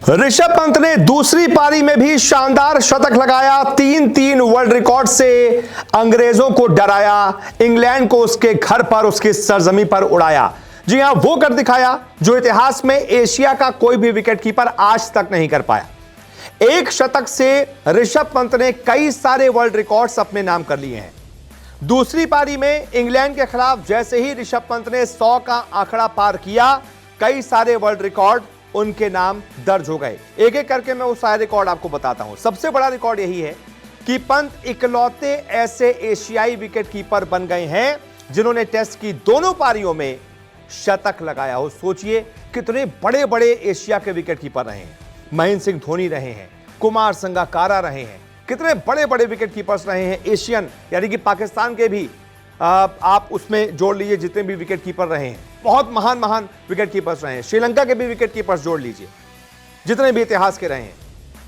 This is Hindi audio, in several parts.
ऋषभ पंत ने दूसरी पारी में भी शानदार शतक लगाया। 3-3 वर्ल्ड रिकॉर्ड से अंग्रेजों को डराया, इंग्लैंड को उसके घर पर, उसकी सरजमी पर उड़ाया। जी हां, वो कर दिखाया जो इतिहास में एशिया का कोई भी विकेटकीपर आज तक नहीं कर पाया। एक शतक से ऋषभ पंत ने कई सारे वर्ल्ड रिकॉर्ड्स अपने नाम कर लिए हैं। दूसरी पारी में इंग्लैंड के खिलाफ जैसे ही ऋषभ पंत ने 100 का आंकड़ा पार किया, कई सारे वर्ल्ड रिकॉर्ड उनके नाम दर्ज हो गए। एक एक करके मैं वो सारे रिकॉर्ड आपको बताता हूं। सबसे बड़ा रिकॉर्ड यही है कि पंत इकलौते ऐसे एशियाई विकेटकीपर बन गए हैं जिन्होंने टेस्ट की दोनों पारियों में शतक लगाया हो। सोचिए कितने बड़े बड़े एशिया के विकेटकीपर रहे हैं। महेंद्र सिंह धोनी रहे हैं, कुमार संगकारा रहे हैं, कितने बड़े बड़े विकेटकीपर्स रहे हैं। एशियन यानी कि पाकिस्तान के भी आप उसमें जोड़ लीजिए जितने भी विकेटकीपर रहे हैं, बहुत महान महान विकेटकीपर्स रहे हैं। श्रीलंका के भी विकेटकीपर्स जोड़ लीजिए, जितने भी इतिहास के रहे हैं,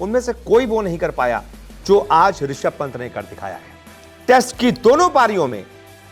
उनमें से कोई वो नहीं कर पाया जो आज ऋषभ पंत ने कर दिखाया है। टेस्ट की दोनों पारियों में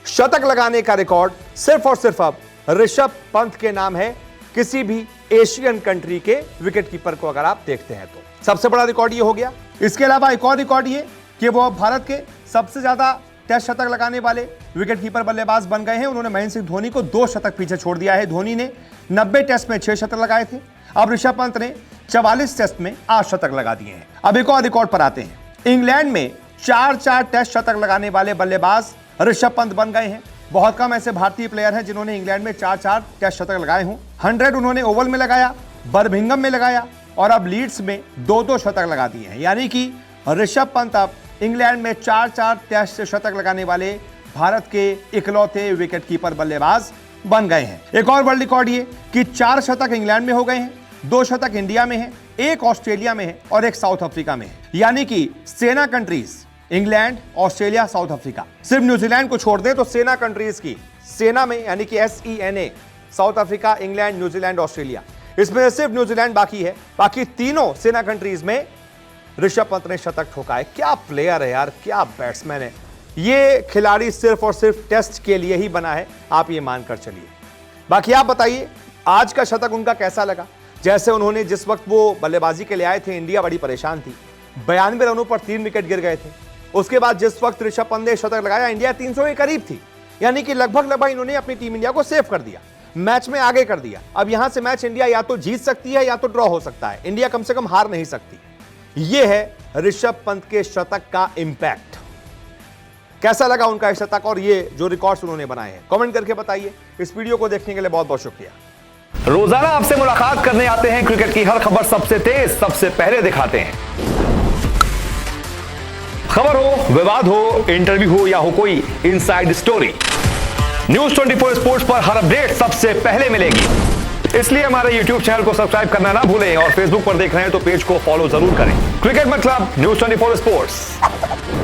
शतक लगाने का रिकॉर्ड सिर्फ और सिर्फ अब ऋषभ पंत के नाम है, किसी भी एशियन कंट्री के विकेटकीपर को अगर आप देखते हैं तो। सबसे बड़ा रिकॉर्ड ये हो गया। इसके अलावा एक और रिकॉर्ड ये कि वो भारत के सबसे ज्यादा टेस्ट शतक लगाने वाले विकेटकीपर बल्लेबाज बन गए हैं। उन्होंने महेंद्र सिंह धोनी को 2 शतक पीछे छोड़ दिया है। धोनी ने 90 टेस्ट में 6 शतक लगाए थे। अब ऋषभ पंत ने 44 टेस्ट में 8 शतक लगा दिए हैं। अब एक और रिकॉर्ड पर आते हैं। इंग्लैंड में 4-4 टेस्ट शतक लगाने वाले बल्लेबाज ऋषभ पंत बन गए हैं। बहुत कम ऐसे भारतीय प्लेयर हैं जिन्होंने इंग्लैंड में 4-4 टेस्ट शतक लगाए हों। 100 उन्होंने ओवल में लगाया, बर्मिंघम में लगाया और अब लीड्स में 2-2 शतक लगा दिए हैं। यानी कि ऋषभ पंत अब इंग्लैंड में 4-4 टेस्ट से शतक लगाने वाले भारत के इकलौते विकेटकीपर बल्लेबाज बन गए हैं। एक और वर्ल्ड रिकॉर्ड ये कि 4 शतक इंग्लैंड में हो गए हैं, 2 शतक इंडिया में है, 1 ऑस्ट्रेलिया में है और 1 साउथ अफ्रीका में है। यानी कि SENA countries England, Australia, south Africa, सिर्फ न्यूजीलैंड को छोड़ दें तो सेना कंट्रीज की सेना में यानी कि SENA, south Africa, England, New Zealand, Australia, इसमें सिर्फ न्यूजीलैंड बाकी है। बाकी तीनों सेना कंट्रीज में ऋषभ पंत ने शतक ठोका है। क्या प्लेयर है यार, क्या बैट्समैन है। ये खिलाड़ी सिर्फ और सिर्फ टेस्ट के लिए ही बना है, आप ये मानकर चलिए। बाकी आप बताइए आज का शतक उनका कैसा लगा। जैसे उन्होंने जिस वक्त वो बल्लेबाजी के लिए आए थे, इंडिया बड़ी परेशान थी, 92 रनों पर 3 विकेट गिर गए थे। उसके बाद जिस वक्त ऋषभ पंत ने शतक लगाया, इंडिया 300 के करीब थी। यानी कि लगभग इन्होंने अपनी टीम इंडिया को सेव कर दिया, मैच में आगे कर दिया। अब यहां से मैच इंडिया या तो जीत सकती है या तो ड्रॉ हो सकता है, इंडिया कम से कम हार नहीं सकती। यह है ऋषभ पंत के शतक का इंपैक्ट। कैसा लगा उनका शतक और ये जो रिकॉर्ड्स उन्होंने बनाए हैं, कमेंट करके बताइए। इस वीडियो को देखने के लिए बहुत बहुत शुक्रिया। रोजाना आपसे मुलाकात करने आते हैं, क्रिकेट की हर खबर सबसे तेज, सबसे पहले दिखाते हैं। खबर हो, विवाद हो, इंटरव्यू हो या हो कोई इनसाइड स्टोरी, न्यूज 24 स्पोर्ट्स पर हर अपडेट सबसे पहले मिलेगी। इसलिए हमारे YouTube चैनल को सब्सक्राइब करना ना भूलें और Facebook पर देख रहे हैं तो पेज को फॉलो जरूर करें। क्रिकेट मतलब न्यूज 24 स्पोर्ट्स।